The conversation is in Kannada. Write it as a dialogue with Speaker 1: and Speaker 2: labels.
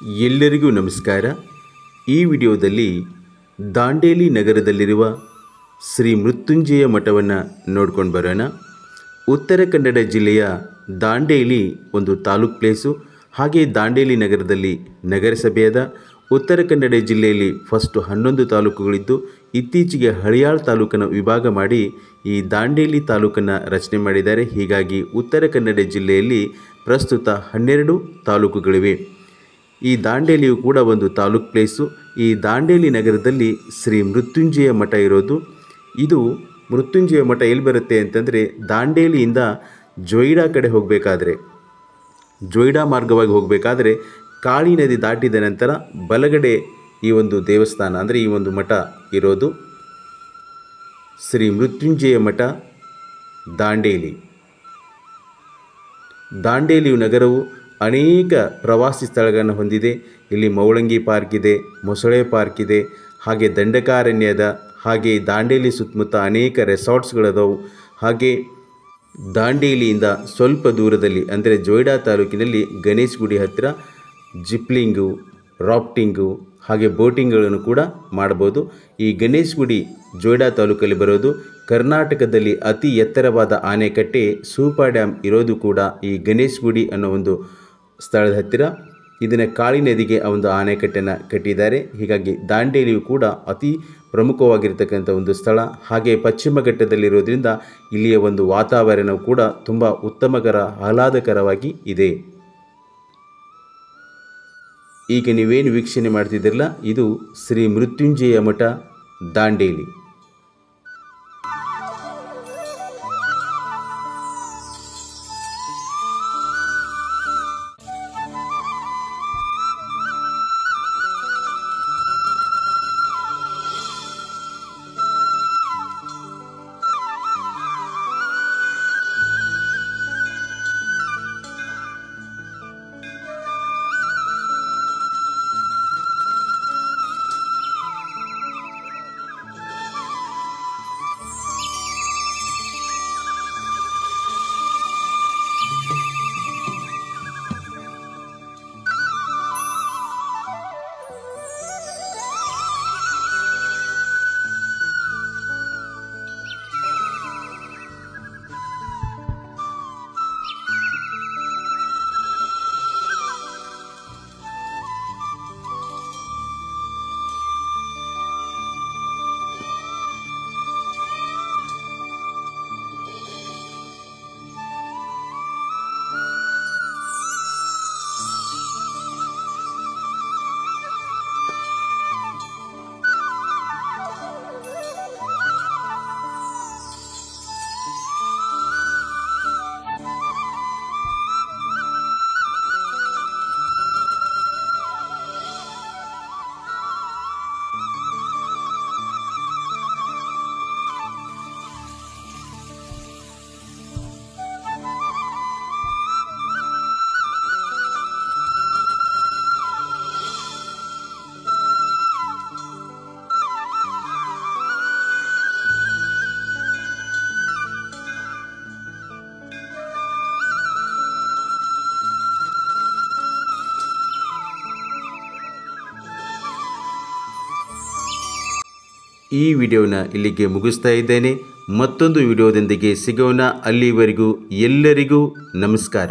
Speaker 1: ಎಲ್ಲರಿಗೂ ನಮಸ್ಕಾರ. ಈ ವಿಡಿಯೋದಲ್ಲಿ ದಾಂಡೇಲಿ ನಗರದಲ್ಲಿರುವ ಶ್ರೀ ಮೃತ್ಯುಂಜಯ ಮಠವನ್ನು ನೋಡ್ಕೊಂಡು ಬರೋಣ. ಉತ್ತರ ಕನ್ನಡ ಜಿಲ್ಲೆಯ ದಾಂಡೇಲಿ ಒಂದು ತಾಲೂಕು ಪ್ಲೇಸು. ಹಾಗೆ ದಾಂಡೇಲಿ ನಗರದಲ್ಲಿ ನಗರಸಭೆಯಾದ. ಉತ್ತರ ಕನ್ನಡ ಜಿಲ್ಲೆಯಲ್ಲಿ ಫಸ್ಟು 11 ತಾಲೂಕುಗಳಿದ್ದು ಇತ್ತೀಚೆಗೆ ಹಳಿಯಾಳ್ ತಾಲೂಕನ್ನು ವಿಭಾಗ ಮಾಡಿ ಈ ದಾಂಡೇಲಿ ತಾಲೂಕನ್ನು ರಚನೆ ಮಾಡಿದ್ದಾರೆ. ಹೀಗಾಗಿ ಉತ್ತರ ಕನ್ನಡ ಜಿಲ್ಲೆಯಲ್ಲಿ ಪ್ರಸ್ತುತ 12 ತಾಲೂಕುಗಳಿವೆ. ಈ ದಾಂಡೇಲಿಯು ಕೂಡ ಒಂದು ತಾಲೂಕು ಪ್ಲೇಸು. ಈ ದಾಂಡೇಲಿ ನಗರದಲ್ಲಿ ಶ್ರೀ ಮೃತ್ಯುಂಜಯ ಮಠ ಇರೋದು. ಇದು ಮೃತ್ಯುಂಜಯ ಮಠ ಎಲ್ಲಿ ಬರುತ್ತೆ ಅಂತಂದರೆ, ದಾಂಡೇಲಿಯಿಂದ ಜೊಯ್ಡಾ ಕಡೆ ಹೋಗಬೇಕಾದ್ರೆ, ಜೊಯ್ಡಾ ಮಾರ್ಗವಾಗಿ ಹೋಗಬೇಕಾದ್ರೆ ಕಾಳಿ ನದಿ ದಾಟಿದ ನಂತರ ಬಲಗಡೆ ಈ ಒಂದು ದೇವಸ್ಥಾನ ಅಂದರೆ ಈ ಒಂದು ಮಠ ಇರೋದು. ಶ್ರೀ ಮೃತ್ಯುಂಜಯ ಮಠ ದಾಂಡೇಲಿ. ದಾಂಡೇಲಿಯು ನಗರವು ಅನೇಕ ಪ್ರವಾಸಿ ಸ್ಥಳಗಳನ್ನು ಹೊಂದಿದೆ. ಇಲ್ಲಿ ಮೌಳಂಗಿ ಪಾರ್ಕ್ ಇದೆ, ಮೊಸಳೆ ಪಾರ್ಕ್ ಇದೆ, ಹಾಗೆ ದಂಡಕಾರಣ್ಯದ, ಹಾಗೆ ದಾಂಡೇಲಿ ಸುತ್ತಮುತ್ತ ಅನೇಕ ರೆಸಾರ್ಟ್ಸ್ಗಳದವು. ಹಾಗೆ ದಾಂಡೇಲಿಯಿಂದ ಸ್ವಲ್ಪ ದೂರದಲ್ಲಿ ಅಂದರೆ ಜೊಯ್ಡಾ ತಾಲೂಕಿನಲ್ಲಿ ಗಣೇಶ್ ಗುಡಿ ಹತ್ತಿರ ಜಿಪ್ಲಿಂಗು, ರಾಫ್ಟಿಂಗು ಹಾಗೆ ಬೋಟಿಂಗ್ಗಳನ್ನು ಕೂಡ ಮಾಡ್ಬೋದು. ಈ ಗಣೇಶ್ ಗುಡಿ ಜೊಯ್ಡಾ ತಾಲೂಕಲ್ಲಿ ಬರೋದು. ಕರ್ನಾಟಕದಲ್ಲಿ ಅತಿ ಎತ್ತರವಾದ ಆನೆಕಟ್ಟೆ ಸೂಪರ್ ಡ್ಯಾಮ್ ಇರೋದು ಕೂಡ ಈ ಗಣೇಶ್ ಗುಡಿ ಅನ್ನೋ ಒಂದು ಸ್ಥಳದ ಹತ್ತಿರ. ಇದನ್ನು ಕಾಳಿ ನದಿಗೆ ಒಂದು ಆನೆಕಟ್ಟೆಯನ್ನು ಕಟ್ಟಿದ್ದಾರೆ. ಹೀಗಾಗಿ ದಾಂಡೇಲಿಯು ಕೂಡ ಅತಿ ಪ್ರಮುಖವಾಗಿರ್ತಕ್ಕಂಥ ಒಂದು ಸ್ಥಳ. ಹಾಗೆ ಪಶ್ಚಿಮ ಘಟ್ಟದಲ್ಲಿರೋದ್ರಿಂದ ಇಲ್ಲಿಯ ಒಂದು ವಾತಾವರಣವು ಕೂಡ ತುಂಬ ಉತ್ತಮಕರ ಆಹ್ಲಾದಕರವಾಗಿ ಇದೆ. ಈಗ ನೀವೇನು ವೀಕ್ಷಣೆ ಮಾಡ್ತಿದ್ದೀರಲ್ಲ, ಇದು ಶ್ರೀ ಮೃತ್ಯುಂಜಯ ಮಠ ದಾಂಡೇಲಿ. ಈ ವಿಡಿಯೋನ ಇಲ್ಲಿಗೆ ಮುಗಿಸ್ತಾ ಇದ್ದೇನೆ. ಮತ್ತೊಂದು ವಿಡಿಯೋದೊಂದಿಗೆ ಸಿಗೋಣ. ಅಲ್ಲಿವರೆಗೂ ಎಲ್ಲರಿಗೂ ನಮಸ್ಕಾರ.